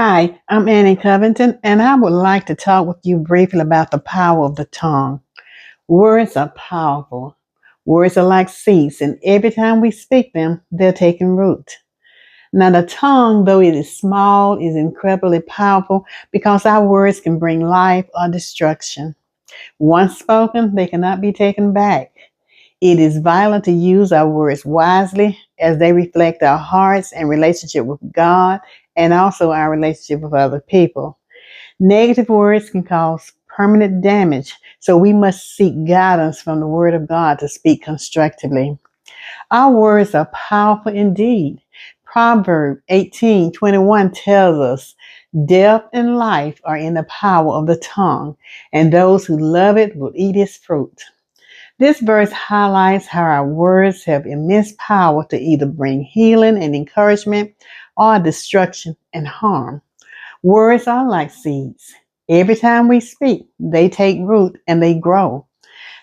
Hi, I'm Annie Covington, and I would like to talk with you briefly about the power of the tongue. Words are powerful. Words are like seeds, and every time we speak them, they're taking root. Now, the tongue, though it is small, is incredibly powerful because our words can bring life or destruction. Once spoken, they cannot be taken back. It is vital to use our words wisely as they reflect our hearts and relationship with God and also our relationship with other people. Negative words can cause permanent damage, so we must seek guidance from the Word of God to speak constructively. Our words are powerful indeed. Proverb 18:21 tells us, death and life are in the power of the tongue, and those who love it will eat its fruit. This verse highlights how our words have immense power to either bring healing and encouragement or destruction and harm. Words are like seeds. Every time we speak, they take root and they grow.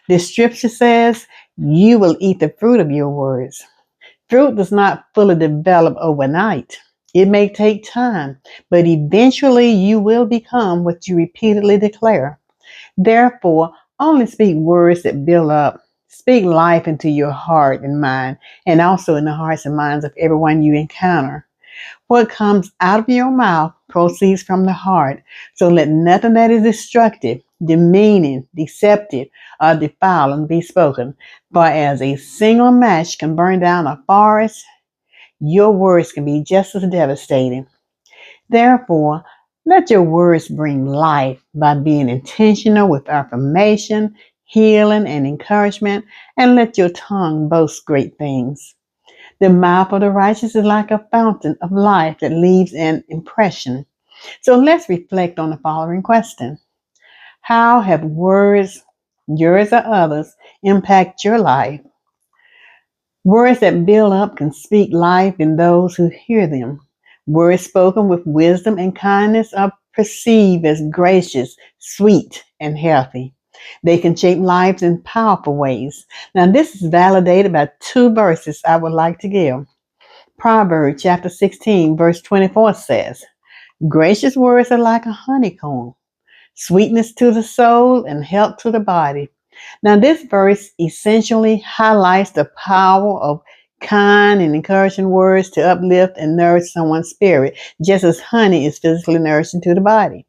The scripture says, you will eat the fruit of your words. Fruit does not fully develop overnight. It may take time, but eventually you will become what you repeatedly declare. Therefore, only speak words that build up. Speak life into your heart and mind, and also in the hearts and minds of everyone you encounter. What comes out of your mouth proceeds from the heart. So let nothing that is destructive, demeaning, deceptive, or defiling be spoken. For as a single match can burn down a forest, your words can be just as devastating. Therefore, let your words bring life by being intentional with affirmation, healing, and encouragement, and let your tongue boast great things. The mouth of the righteous is like a fountain of life that leaves an impression. So let's reflect on the following question. How have words, yours or others, impact your life? Words that build up can speak life in those who hear them. Words spoken with wisdom and kindness are perceived as gracious, sweet, and healthy. They can shape lives in powerful ways. Now, this is validated by two verses I would like to give. Proverbs chapter 16, verse 24 says, gracious words are like a honeycomb, sweetness to the soul and health to the body. Now, this verse essentially highlights the power of kind and encouraging words to uplift and nourish someone's spirit, just as honey is physically nourishing to the body.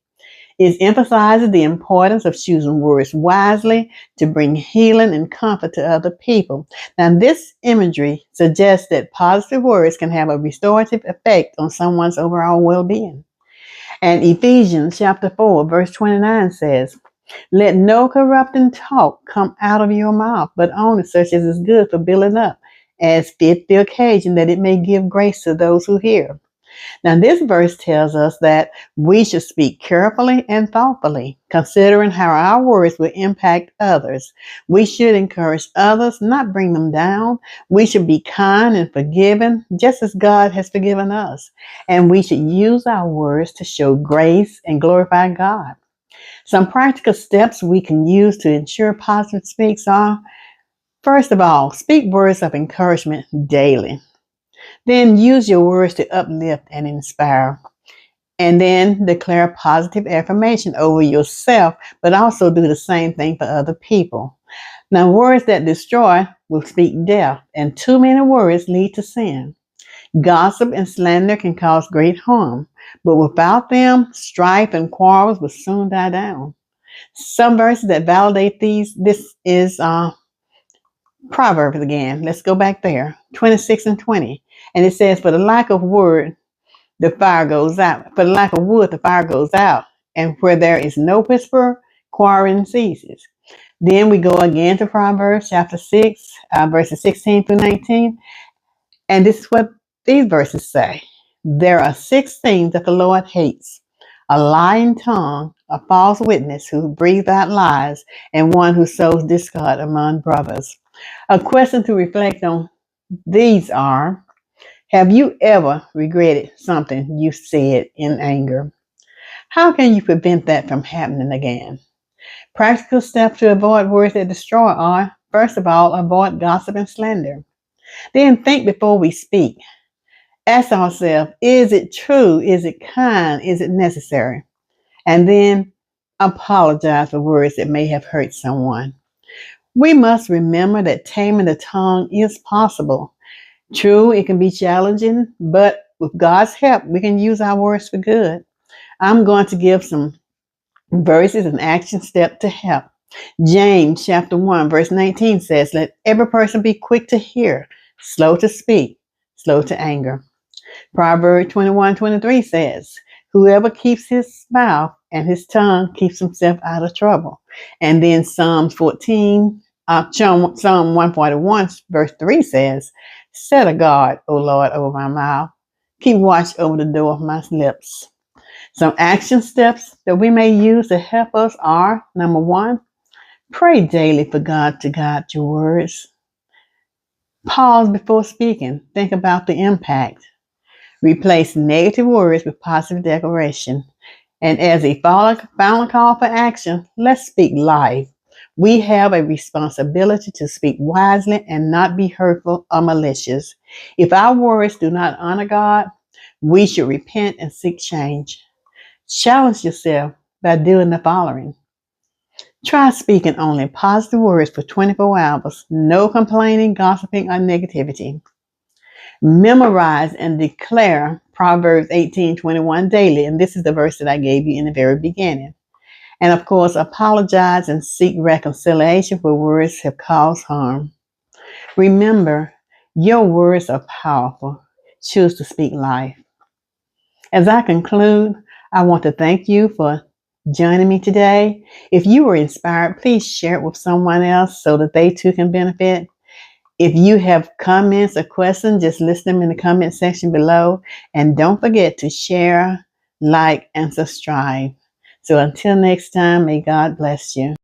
It emphasizes the importance of choosing words wisely to bring healing and comfort to other people. Now, this imagery suggests that positive words can have a restorative effect on someone's overall well-being. And Ephesians chapter 4, verse 29 says, let no corrupting talk come out of your mouth, but only such as is good for building up, as fit the occasion, that it may give grace to those who hear. Now, this verse tells us that we should speak carefully and thoughtfully, considering how our words will impact others. We should encourage others, not bring them down. We should be kind and forgiving, just as God has forgiven us. And we should use our words to show grace and glorify God. Some practical steps we can use to ensure positive speaks are, first of all, speak words of encouragement daily. Then use your words to uplift and inspire. And then declare positive affirmation over yourself, but also do the same thing for other people. Now, words that destroy will speak death, and too many words lead to sin. Gossip and slander can cause great harm, but without them, strife and quarrels will soon die down. Some verses that validate this is Proverbs again. Let's go back there, 26 and 20. And it says, for the lack of word, the fire goes out. For the lack of wood, the fire goes out. And where there is no whisper, quarreling ceases. Then we go again to Proverbs chapter 6, verses 16 through 19. And this is what these verses say. There are 6 things that the Lord hates: a lying tongue, a false witness who breathes out lies, and one who sows discord among brothers. A question to reflect on these are, have you ever regretted something you said in anger? How can you prevent that from happening again? Practical steps to avoid words that destroy are, first of all, avoid gossip and slander. Then think before we speak. Ask ourselves, is it true? Is it kind? Is it necessary? And then apologize for words that may have hurt someone. We must remember that taming the tongue is possible. True, it can be challenging, but with God's help, we can use our words for good. I'm going to give some verses and action steps to help. James chapter 1, verse 19 says, let every person be quick to hear, slow to speak, slow to anger. Proverbs 21:23 says, whoever keeps his mouth and his tongue keeps himself out of trouble. And then Psalm 141, verse 3 says, set a guard, O Lord, over my mouth. Keep watch over the door of my lips. Some action steps that we may use to help us are, number one, pray daily for God to guide your words. Pause before speaking. Think about the impact. Replace negative words with positive declaration. And as a final call for action, let's speak life. We have a responsibility to speak wisely and not be hurtful or malicious. If our words do not honor God, we should repent and seek change. Challenge yourself by doing the following. Try speaking only positive words for 24 hours. No complaining, gossiping, or negativity. Memorize and declare Proverbs 18:21 daily. And this is the verse that I gave you in the very beginning. And of course, apologize and seek reconciliation for words have caused harm. Remember, your words are powerful. Choose to speak life. As I conclude, I want to thank you for joining me today. If you were inspired, please share it with someone else so that they too can benefit. If you have comments or questions, just list them in the comment section below. And don't forget to share, like, and subscribe. So until next time, may God bless you.